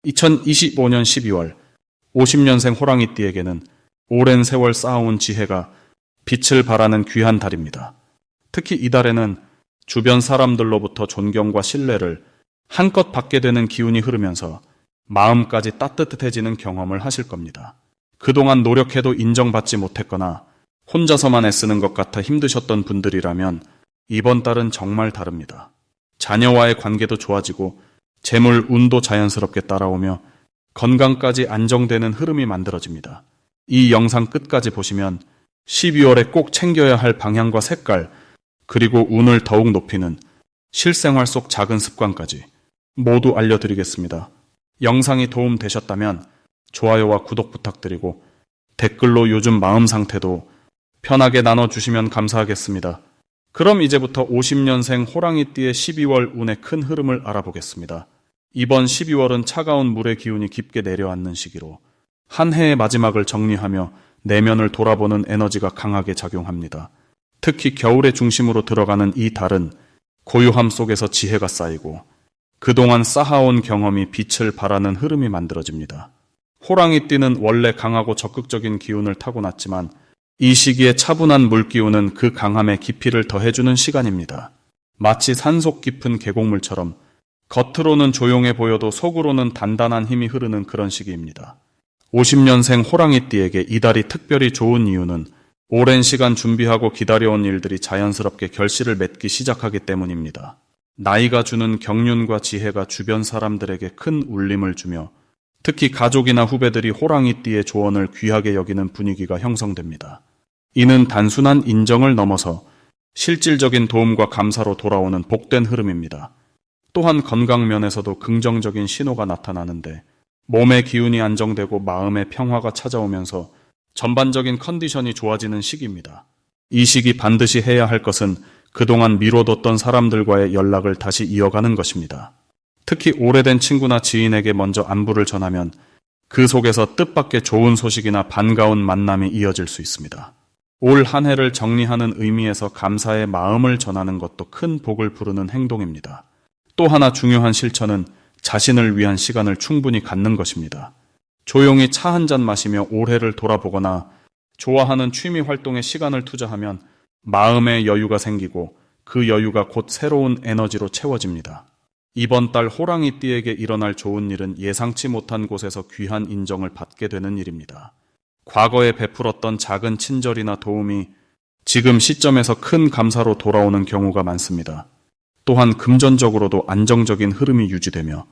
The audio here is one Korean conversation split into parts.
2025년 12월 50년생 호랑이띠에게는 오랜 세월 쌓아온 지혜가 빛을 발하는 귀한 달입니다. 특히 이 달에는 주변 사람들로부터 존경과 신뢰를 한껏 받게 되는 기운이 흐르면서 마음까지 따뜻해지는 경험을 하실 겁니다. 그동안 노력해도 인정받지 못했거나 혼자서만 애쓰는 것 같아 힘드셨던 분들이라면 이번 달은 정말 다릅니다. 자녀와의 관계도 좋아지고 재물, 운도 자연스럽게 따라오며 건강까지 안정되는 흐름이 만들어집니다. 이 영상 끝까지 보시면 12월에 꼭 챙겨야 할 방향과 색깔, 그리고 운을 더욱 높이는 실생활 속 작은 습관까지 모두 알려드리겠습니다. 영상이 도움되셨다면 좋아요와 구독 부탁드리고 댓글로 요즘 마음 상태도 편하게 나눠주시면 감사하겠습니다. 그럼 이제부터 50년생 호랑이띠의 12월 운의 큰 흐름을 알아보겠습니다. 이번 12월은 차가운 물의 기운이 깊게 내려앉는 시기로 한 해의 마지막을 정리하며 내면을 돌아보는 에너지가 강하게 작용합니다. 특히 겨울의 중심으로 들어가는 이 달은 고요함 속에서 지혜가 쌓이고 그동안 쌓아온 경험이 빛을 발하는 흐름이 만들어집니다. 호랑이띠는 원래 강하고 적극적인 기운을 타고났지만 이 시기에 차분한 물기운은 그 강함에 깊이를 더해주는 시간입니다. 마치 산속 깊은 계곡물처럼 겉으로는 조용해 보여도 속으로는 단단한 힘이 흐르는 그런 시기입니다. 50년생 호랑이띠에게 이달이 특별히 좋은 이유는 오랜 시간 준비하고 기다려온 일들이 자연스럽게 결실을 맺기 시작하기 때문입니다. 나이가 주는 경륜과 지혜가 주변 사람들에게 큰 울림을 주며 특히 가족이나 후배들이 호랑이띠의 조언을 귀하게 여기는 분위기가 형성됩니다. 이는 단순한 인정을 넘어서 실질적인 도움과 감사로 돌아오는 복된 흐름입니다. 또한 건강 면에서도 긍정적인 신호가 나타나는데 몸의 기운이 안정되고 마음의 평화가 찾아오면서 전반적인 컨디션이 좋아지는 시기입니다. 이 시기 반드시 해야 할 것은 그동안 미뤄뒀던 사람들과의 연락을 다시 이어가는 것입니다. 특히 오래된 친구나 지인에게 먼저 안부를 전하면 그 속에서 뜻밖의 좋은 소식이나 반가운 만남이 이어질 수 있습니다. 올 한 해를 정리하는 의미에서 감사의 마음을 전하는 것도 큰 복을 부르는 행동입니다. 또 하나 중요한 실천은 자신을 위한 시간을 충분히 갖는 것입니다. 조용히 차 한 잔 마시며 올해를 돌아보거나 좋아하는 취미 활동에 시간을 투자하면 마음의 여유가 생기고 그 여유가 곧 새로운 에너지로 채워집니다. 이번 달 호랑이띠에게 일어날 좋은 일은 예상치 못한 곳에서 귀한 인정을 받게 되는 일입니다. 과거에 베풀었던 작은 친절이나 도움이 지금 시점에서 큰 감사로 돌아오는 경우가 많습니다. 또한 금전적으로도 안정적인 흐름이 유지되며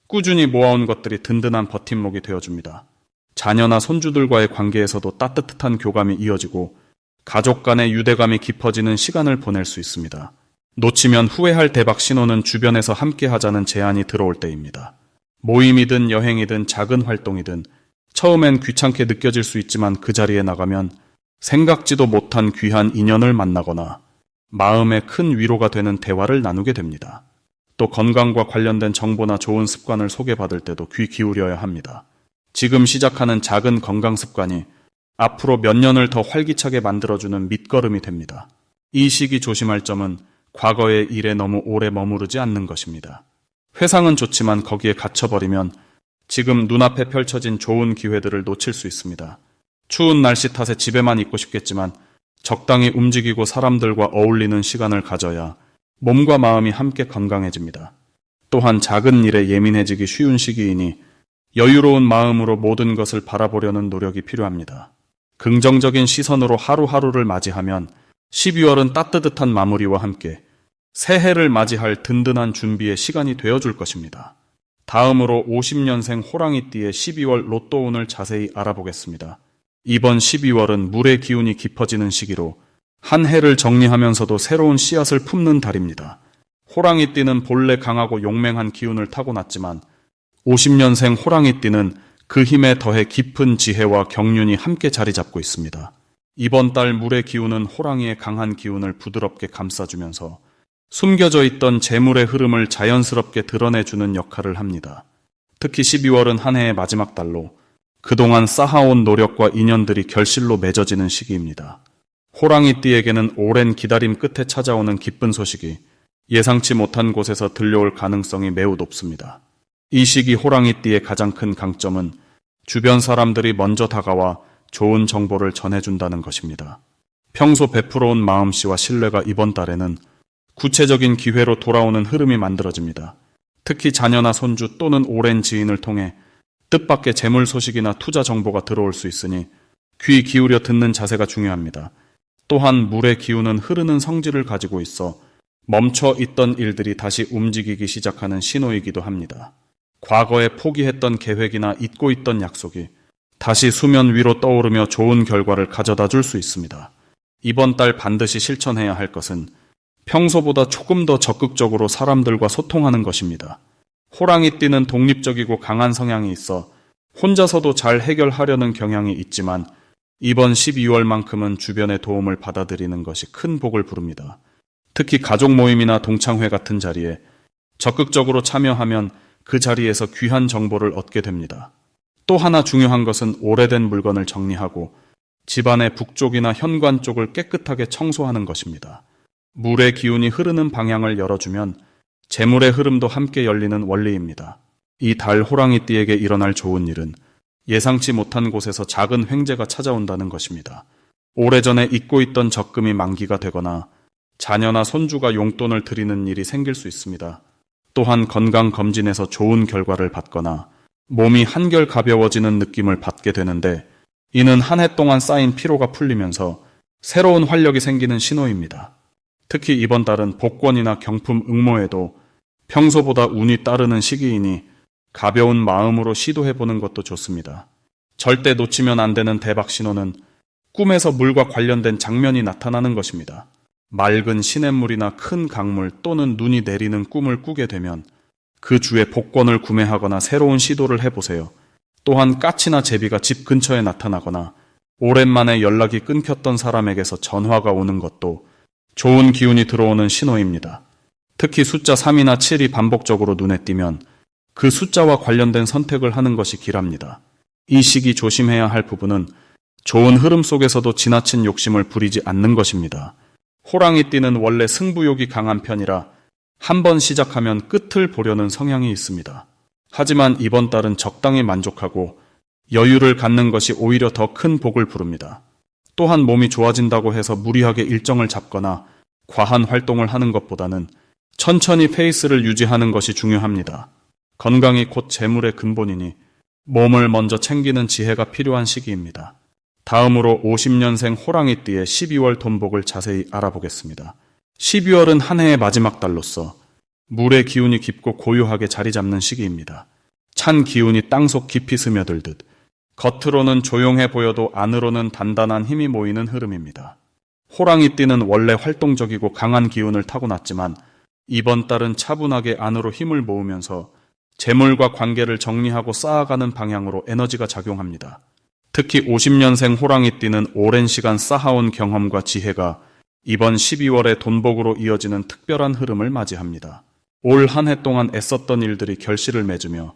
꾸준히 모아온 것들이 든든한 버팀목이 되어줍니다. 자녀나 손주들과의 관계에서도 따뜻한 교감이 이어지고 가족 간의 유대감이 깊어지는 시간을 보낼 수 있습니다. 놓치면 후회할 대박 신호는 주변에서 함께 하자는 제안이 들어올 때입니다. 모임이든 여행이든 작은 활동이든 처음엔 귀찮게 느껴질 수 있지만 그 자리에 나가면 생각지도 못한 귀한 인연을 만나거나 마음에 큰 위로가 되는 대화를 나누게 됩니다. 또 건강과 관련된 정보나 좋은 습관을 소개받을 때도 귀 기울여야 합니다. 지금 시작하는 작은 건강 습관이 앞으로 몇 년을 더 활기차게 만들어주는 밑거름이 됩니다. 이 시기 조심할 점은 과거의 일에 너무 오래 머무르지 않는 것입니다. 회상은 좋지만 거기에 갇혀버리면 지금 눈앞에 펼쳐진 좋은 기회들을 놓칠 수 있습니다. 추운 날씨 탓에 집에만 있고 싶겠지만 적당히 움직이고 사람들과 어울리는 시간을 가져야 몸과 마음이 함께 건강해집니다. 또한 작은 일에 예민해지기 쉬운 시기이니 여유로운 마음으로 모든 것을 바라보려는 노력이 필요합니다. 긍정적인 시선으로 하루하루를 맞이하면 12월은 따뜻한 마무리와 함께 새해를 맞이할 든든한 준비의 시간이 되어줄 것입니다. 다음으로 50년생 호랑이띠의 12월 로또운을 자세히 알아보겠습니다. 이번 12월은 물의 기운이 깊어지는 시기로 한 해를 정리하면서도 새로운 씨앗을 품는 달입니다. 호랑이띠는 본래 강하고 용맹한 기운을 타고났지만 50년생 호랑이띠는 그 힘에 더해 깊은 지혜와 경륜이 함께 자리 잡고 있습니다. 이번 달 물의 기운은 호랑이의 강한 기운을 부드럽게 감싸주면서 숨겨져 있던 재물의 흐름을 자연스럽게 드러내주는 역할을 합니다. 특히 12월은 한 해의 마지막 달로 그동안 쌓아온 노력과 인연들이 결실로 맺어지는 시기입니다. 호랑이띠에게는 오랜 기다림 끝에 찾아오는 기쁜 소식이 예상치 못한 곳에서 들려올 가능성이 매우 높습니다. 이 시기 호랑이띠의 가장 큰 강점은 주변 사람들이 먼저 다가와 좋은 정보를 전해준다는 것입니다. 평소 베풀어온 마음씨와 신뢰가 이번 달에는 구체적인 기회로 돌아오는 흐름이 만들어집니다. 특히 자녀나 손주 또는 오랜 지인을 통해 뜻밖의 재물 소식이나 투자 정보가 들어올 수 있으니 귀 기울여 듣는 자세가 중요합니다. 또한 물의 기운은 흐르는 성질을 가지고 있어 멈춰 있던 일들이 다시 움직이기 시작하는 신호이기도 합니다. 과거에 포기했던 계획이나 잊고 있던 약속이 다시 수면 위로 떠오르며 좋은 결과를 가져다 줄 수 있습니다. 이번 달 반드시 실천해야 할 것은 평소보다 조금 더 적극적으로 사람들과 소통하는 것입니다. 호랑이띠는 독립적이고 강한 성향이 있어 혼자서도 잘 해결하려는 경향이 있지만 이번 12월만큼은 주변의 도움을 받아들이는 것이 큰 복을 부릅니다. 특히 가족 모임이나 동창회 같은 자리에 적극적으로 참여하면 그 자리에서 귀한 정보를 얻게 됩니다. 또 하나 중요한 것은 오래된 물건을 정리하고 집안의 북쪽이나 현관 쪽을 깨끗하게 청소하는 것입니다. 물의 기운이 흐르는 방향을 열어주면 재물의 흐름도 함께 열리는 원리입니다. 이 달 호랑이띠에게 일어날 좋은 일은 예상치 못한 곳에서 작은 횡재가 찾아온다는 것입니다. 오래전에 잊고 있던 적금이 만기가 되거나 자녀나 손주가 용돈을 드리는 일이 생길 수 있습니다. 또한 건강검진에서 좋은 결과를 받거나 몸이 한결 가벼워지는 느낌을 받게 되는데 이는 한 해 동안 쌓인 피로가 풀리면서 새로운 활력이 생기는 신호입니다. 특히 이번 달은 복권이나 경품 응모에도 평소보다 운이 따르는 시기이니 가벼운 마음으로 시도해보는 것도 좋습니다. 절대 놓치면 안 되는 대박 신호는 꿈에서 물과 관련된 장면이 나타나는 것입니다. 맑은 시냇물이나 큰 강물 또는 눈이 내리는 꿈을 꾸게 되면 그 주에 복권을 구매하거나 새로운 시도를 해보세요. 또한 까치나 제비가 집 근처에 나타나거나 오랜만에 연락이 끊겼던 사람에게서 전화가 오는 것도 좋은 기운이 들어오는 신호입니다. 특히 숫자 3이나 7이 반복적으로 눈에 띄면 그 숫자와 관련된 선택을 하는 것이 길합니다. 이 시기 조심해야 할 부분은 좋은 흐름 속에서도 지나친 욕심을 부리지 않는 것입니다. 호랑이띠는 원래 승부욕이 강한 편이라 한번 시작하면 끝을 보려는 성향이 있습니다. 하지만 이번 달은 적당히 만족하고 여유를 갖는 것이 오히려 더 큰 복을 부릅니다. 또한 몸이 좋아진다고 해서 무리하게 일정을 잡거나 과한 활동을 하는 것보다는 천천히 페이스를 유지하는 것이 중요합니다. 건강이 곧 재물의 근본이니 몸을 먼저 챙기는 지혜가 필요한 시기입니다. 다음으로 50년생 호랑이띠의 12월 돈복을 자세히 알아보겠습니다. 12월은 한 해의 마지막 달로서 물의 기운이 깊고 고요하게 자리 잡는 시기입니다. 찬 기운이 땅속 깊이 스며들듯 겉으로는 조용해 보여도 안으로는 단단한 힘이 모이는 흐름입니다. 호랑이띠는 원래 활동적이고 강한 기운을 타고났지만 이번 달은 차분하게 안으로 힘을 모으면서 재물과 관계를 정리하고 쌓아가는 방향으로 에너지가 작용합니다. 특히 50년생 호랑이띠는 오랜 시간 쌓아온 경험과 지혜가 이번 12월에 돈복으로 이어지는 특별한 흐름을 맞이합니다. 올 한 해 동안 애썼던 일들이 결실을 맺으며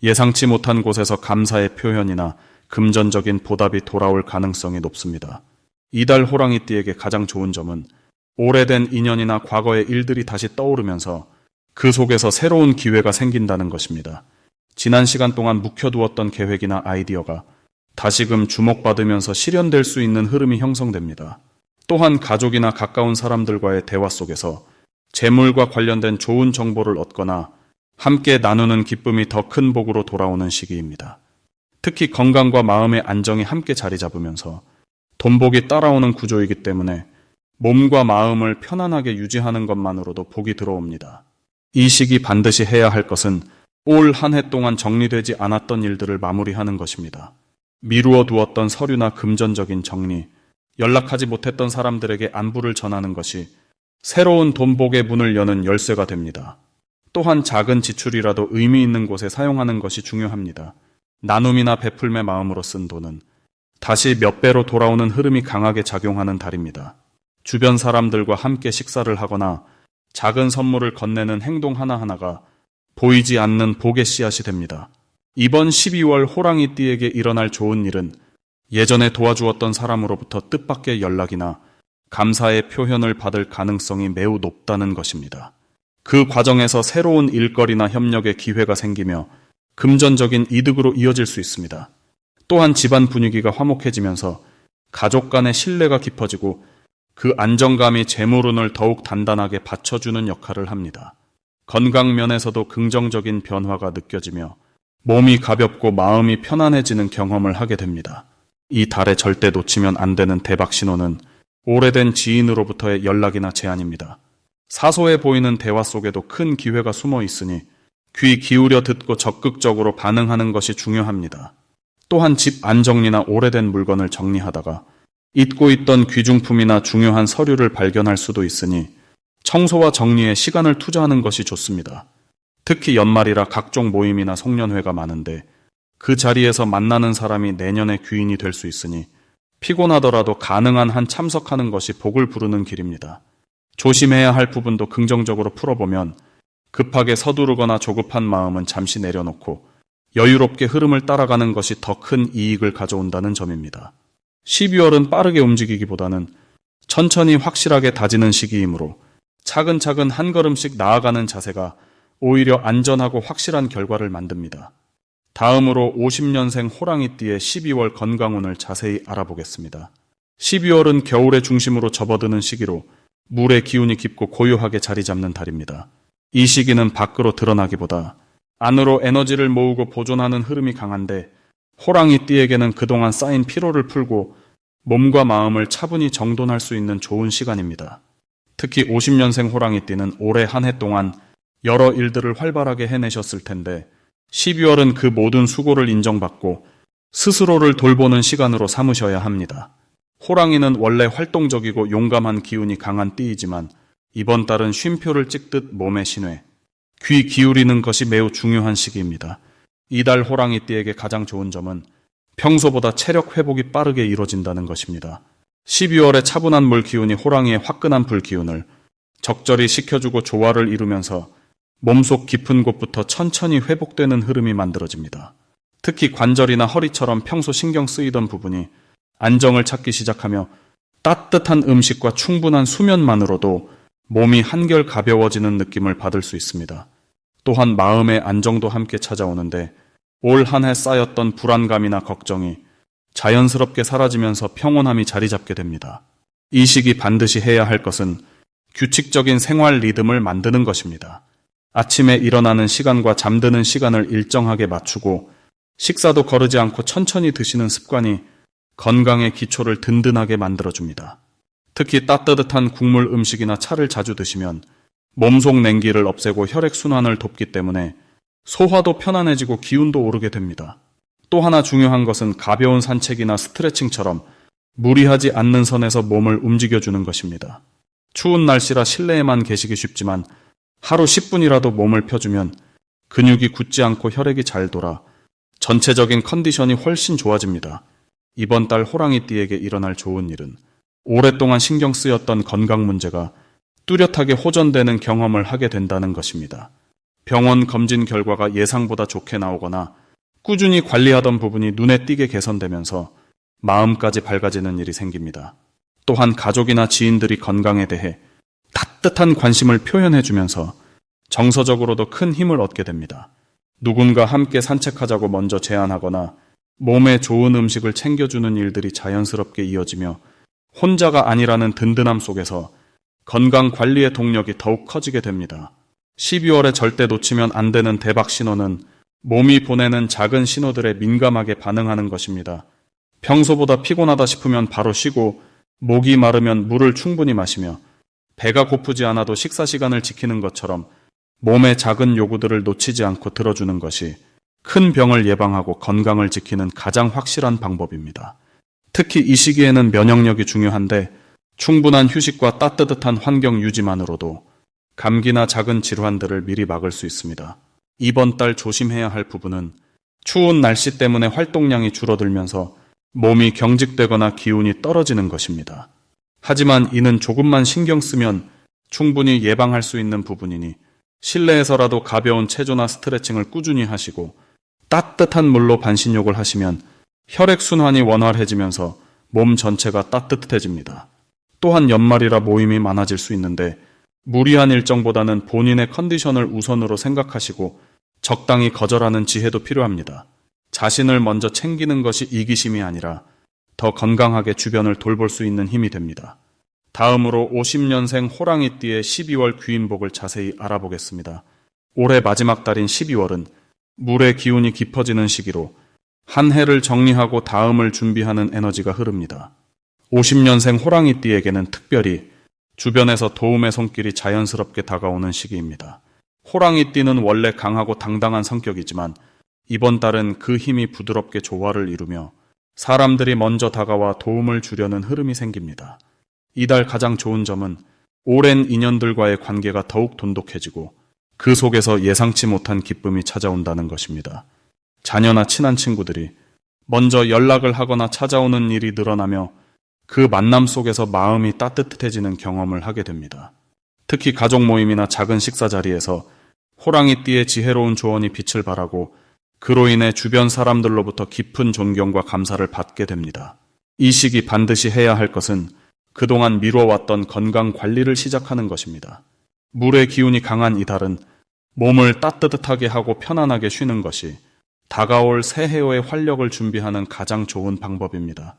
예상치 못한 곳에서 감사의 표현이나 금전적인 보답이 돌아올 가능성이 높습니다. 이달 호랑이띠에게 가장 좋은 점은 오래된 인연이나 과거의 일들이 다시 떠오르면서 그 속에서 새로운 기회가 생긴다는 것입니다. 지난 시간 동안 묵혀두었던 계획이나 아이디어가 다시금 주목받으면서 실현될 수 있는 흐름이 형성됩니다. 또한 가족이나 가까운 사람들과의 대화 속에서 재물과 관련된 좋은 정보를 얻거나 함께 나누는 기쁨이 더 큰 복으로 돌아오는 시기입니다. 특히 건강과 마음의 안정이 함께 자리 잡으면서 돈복이 따라오는 구조이기 때문에 몸과 마음을 편안하게 유지하는 것만으로도 복이 들어옵니다. 이 시기 반드시 해야 할 것은 올 한 해 동안 정리되지 않았던 일들을 마무리하는 것입니다. 미루어 두었던 서류나 금전적인 정리, 연락하지 못했던 사람들에게 안부를 전하는 것이 새로운 돈복의 문을 여는 열쇠가 됩니다. 또한 작은 지출이라도 의미 있는 곳에 사용하는 것이 중요합니다. 나눔이나 베풀매 마음으로 쓴 돈은 다시 몇 배로 돌아오는 흐름이 강하게 작용하는 달입니다. 주변 사람들과 함께 식사를 하거나 작은 선물을 건네는 행동 하나하나가 보이지 않는 복의 씨앗이 됩니다. 이번 12월 호랑이띠에게 일어날 좋은 일은 예전에 도와주었던 사람으로부터 뜻밖의 연락이나 감사의 표현을 받을 가능성이 매우 높다는 것입니다. 그 과정에서 새로운 일거리나 협력의 기회가 생기며 금전적인 이득으로 이어질 수 있습니다. 또한 집안 분위기가 화목해지면서 가족 간의 신뢰가 깊어지고 그 안정감이 재물운을 더욱 단단하게 받쳐주는 역할을 합니다. 건강 면에서도 긍정적인 변화가 느껴지며 몸이 가볍고 마음이 편안해지는 경험을 하게 됩니다. 이 달에 절대 놓치면 안 되는 대박 신호는 오래된 지인으로부터의 연락이나 제안입니다. 사소해 보이는 대화 속에도 큰 기회가 숨어 있으니 귀 기울여 듣고 적극적으로 반응하는 것이 중요합니다. 또한 집 안정리나 오래된 물건을 정리하다가 잊고 있던 귀중품이나 중요한 서류를 발견할 수도 있으니 청소와 정리에 시간을 투자하는 것이 좋습니다. 특히 연말이라 각종 모임이나 송년회가 많은데 그 자리에서 만나는 사람이 내년의 귀인이 될 수 있으니 피곤하더라도 가능한 한 참석하는 것이 복을 부르는 길입니다. 조심해야 할 부분도 긍정적으로 풀어보면 급하게 서두르거나 조급한 마음은 잠시 내려놓고 여유롭게 흐름을 따라가는 것이 더 큰 이익을 가져온다는 점입니다. 12월은 빠르게 움직이기보다는 천천히 확실하게 다지는 시기이므로 차근차근 한 걸음씩 나아가는 자세가 오히려 안전하고 확실한 결과를 만듭니다. 다음으로 50년생 호랑이띠의 12월 건강운을 자세히 알아보겠습니다. 12월은 겨울의 중심으로 접어드는 시기로 물의 기운이 깊고 고요하게 자리 잡는 달입니다. 이 시기는 밖으로 드러나기보다 안으로 에너지를 모으고 보존하는 흐름이 강한데 호랑이띠에게는 그동안 쌓인 피로를 풀고 몸과 마음을 차분히 정돈할 수 있는 좋은 시간입니다. 특히 50년생 호랑이띠는 올해 한 해 동안 여러 일들을 활발하게 해내셨을 텐데 12월은 그 모든 수고를 인정받고 스스로를 돌보는 시간으로 삼으셔야 합니다. 호랑이는 원래 활동적이고 용감한 기운이 강한 띠이지만 이번 달은 쉼표를 찍듯 몸에 신회, 귀 기울이는 것이 매우 중요한 시기입니다. 이달 호랑이띠에게 가장 좋은 점은 평소보다 체력 회복이 빠르게 이루어진다는 것입니다. 12월의 차분한 물 기운이 호랑이의 화끈한 불 기운을 적절히 식혀주고 조화를 이루면서 몸속 깊은 곳부터 천천히 회복되는 흐름이 만들어집니다. 특히 관절이나 허리처럼 평소 신경 쓰이던 부분이 안정을 찾기 시작하며 따뜻한 음식과 충분한 수면만으로도 몸이 한결 가벼워지는 느낌을 받을 수 있습니다. 또한 마음의 안정도 함께 찾아오는데 올 한 해 쌓였던 불안감이나 걱정이 자연스럽게 사라지면서 평온함이 자리 잡게 됩니다. 이 시기 반드시 해야 할 것은 규칙적인 생활 리듬을 만드는 것입니다. 아침에 일어나는 시간과 잠드는 시간을 일정하게 맞추고 식사도 거르지 않고 천천히 드시는 습관이 건강의 기초를 든든하게 만들어줍니다. 특히 따뜻한 국물 음식이나 차를 자주 드시면 몸속 냉기를 없애고 혈액순환을 돕기 때문에 소화도 편안해지고 기운도 오르게 됩니다. 또 하나 중요한 것은 가벼운 산책이나 스트레칭처럼 무리하지 않는 선에서 몸을 움직여주는 것입니다. 추운 날씨라 실내에만 계시기 쉽지만 하루 10분이라도 몸을 펴주면 근육이 굳지 않고 혈액이 잘 돌아 전체적인 컨디션이 훨씬 좋아집니다. 이번 달 호랑이띠에게 일어날 좋은 일은 오랫동안 신경 쓰였던 건강 문제가 뚜렷하게 호전되는 경험을 하게 된다는 것입니다. 병원 검진 결과가 예상보다 좋게 나오거나 꾸준히 관리하던 부분이 눈에 띄게 개선되면서 마음까지 밝아지는 일이 생깁니다. 또한 가족이나 지인들이 건강에 대해 따뜻한 관심을 표현해주면서 정서적으로도 큰 힘을 얻게 됩니다. 누군가 함께 산책하자고 먼저 제안하거나 몸에 좋은 음식을 챙겨주는 일들이 자연스럽게 이어지며 혼자가 아니라는 든든함 속에서 건강 관리의 동력이 더욱 커지게 됩니다. 12월에 절대 놓치면 안 되는 대박 신호는 몸이 보내는 작은 신호들에 민감하게 반응하는 것입니다. 평소보다 피곤하다 싶으면 바로 쉬고 목이 마르면 물을 충분히 마시며 배가 고프지 않아도 식사 시간을 지키는 것처럼 몸의 작은 요구들을 놓치지 않고 들어주는 것이 큰 병을 예방하고 건강을 지키는 가장 확실한 방법입니다. 특히 이 시기에는 면역력이 중요한데 충분한 휴식과 따뜻한 환경 유지만으로도 감기나 작은 질환들을 미리 막을 수 있습니다. 이번 달 조심해야 할 부분은 추운 날씨 때문에 활동량이 줄어들면서 몸이 경직되거나 기운이 떨어지는 것입니다. 하지만 이는 조금만 신경 쓰면 충분히 예방할 수 있는 부분이니 실내에서라도 가벼운 체조나 스트레칭을 꾸준히 하시고 따뜻한 물로 반신욕을 하시면 혈액순환이 원활해지면서 몸 전체가 따뜻해집니다. 또한 연말이라 모임이 많아질 수 있는데 무리한 일정보다는 본인의 컨디션을 우선으로 생각하시고 적당히 거절하는 지혜도 필요합니다. 자신을 먼저 챙기는 것이 이기심이 아니라 더 건강하게 주변을 돌볼 수 있는 힘이 됩니다. 다음으로 50년생 호랑이띠의 12월 귀인복을 자세히 알아보겠습니다. 올해 마지막 달인 12월은 물의 기운이 깊어지는 시기로 한 해를 정리하고 다음을 준비하는 에너지가 흐릅니다. 50년생 호랑이띠에게는 특별히 주변에서 도움의 손길이 자연스럽게 다가오는 시기입니다. 호랑이띠는 원래 강하고 당당한 성격이지만 이번 달은 그 힘이 부드럽게 조화를 이루며 사람들이 먼저 다가와 도움을 주려는 흐름이 생깁니다. 이달 가장 좋은 점은 오랜 인연들과의 관계가 더욱 돈독해지고 그 속에서 예상치 못한 기쁨이 찾아온다는 것입니다. 자녀나 친한 친구들이 먼저 연락을 하거나 찾아오는 일이 늘어나며 그 만남 속에서 마음이 따뜻해지는 경험을 하게 됩니다. 특히 가족 모임이나 작은 식사 자리에서 호랑이띠의 지혜로운 조언이 빛을 발하고 그로 인해 주변 사람들로부터 깊은 존경과 감사를 받게 됩니다. 이 시기 반드시 해야 할 것은 그동안 미뤄왔던 건강 관리를 시작하는 것입니다. 물의 기운이 강한 이달은 몸을 따뜻하게 하고 편안하게 쉬는 것이 다가올 새해의 활력을 준비하는 가장 좋은 방법입니다.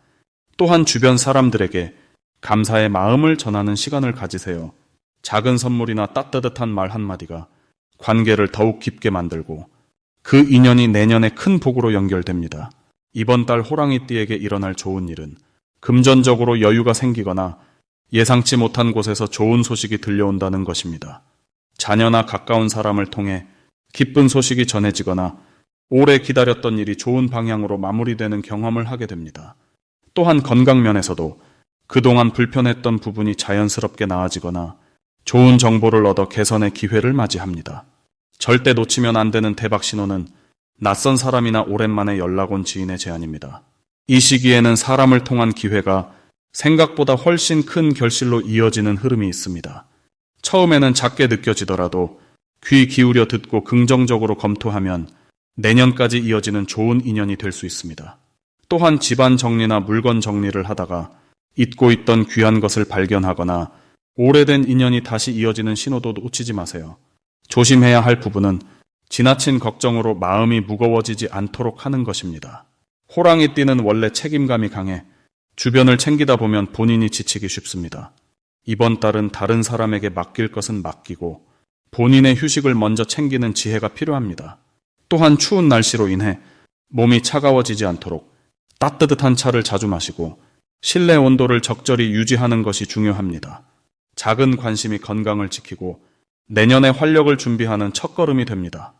또한 주변 사람들에게 감사의 마음을 전하는 시간을 가지세요. 작은 선물이나 따뜻한 말 한마디가 관계를 더욱 깊게 만들고 그 인연이 내년에 큰 복으로 연결됩니다. 이번 달 호랑이띠에게 일어날 좋은 일은 금전적으로 여유가 생기거나 예상치 못한 곳에서 좋은 소식이 들려온다는 것입니다. 자녀나 가까운 사람을 통해 기쁜 소식이 전해지거나 오래 기다렸던 일이 좋은 방향으로 마무리되는 경험을 하게 됩니다. 또한 건강 면에서도 그동안 불편했던 부분이 자연스럽게 나아지거나 좋은 정보를 얻어 개선의 기회를 맞이합니다. 절대 놓치면 안 되는 대박 신호는 낯선 사람이나 오랜만에 연락 온 지인의 제안입니다. 이 시기에는 사람을 통한 기회가 생각보다 훨씬 큰 결실로 이어지는 흐름이 있습니다. 처음에는 작게 느껴지더라도 귀 기울여 듣고 긍정적으로 검토하면 내년까지 이어지는 좋은 인연이 될 수 있습니다. 또한 집안 정리나 물건 정리를 하다가 잊고 있던 귀한 것을 발견하거나 오래된 인연이 다시 이어지는 신호도 놓치지 마세요. 조심해야 할 부분은 지나친 걱정으로 마음이 무거워지지 않도록 하는 것입니다. 호랑이띠는 원래 책임감이 강해 주변을 챙기다 보면 본인이 지치기 쉽습니다. 이번 달은 다른 사람에게 맡길 것은 맡기고 본인의 휴식을 먼저 챙기는 지혜가 필요합니다. 또한 추운 날씨로 인해 몸이 차가워지지 않도록 따뜻한 차를 자주 마시고 실내 온도를 적절히 유지하는 것이 중요합니다. 작은 관심이 건강을 지키고 내년의 활력을 준비하는 첫걸음이 됩니다.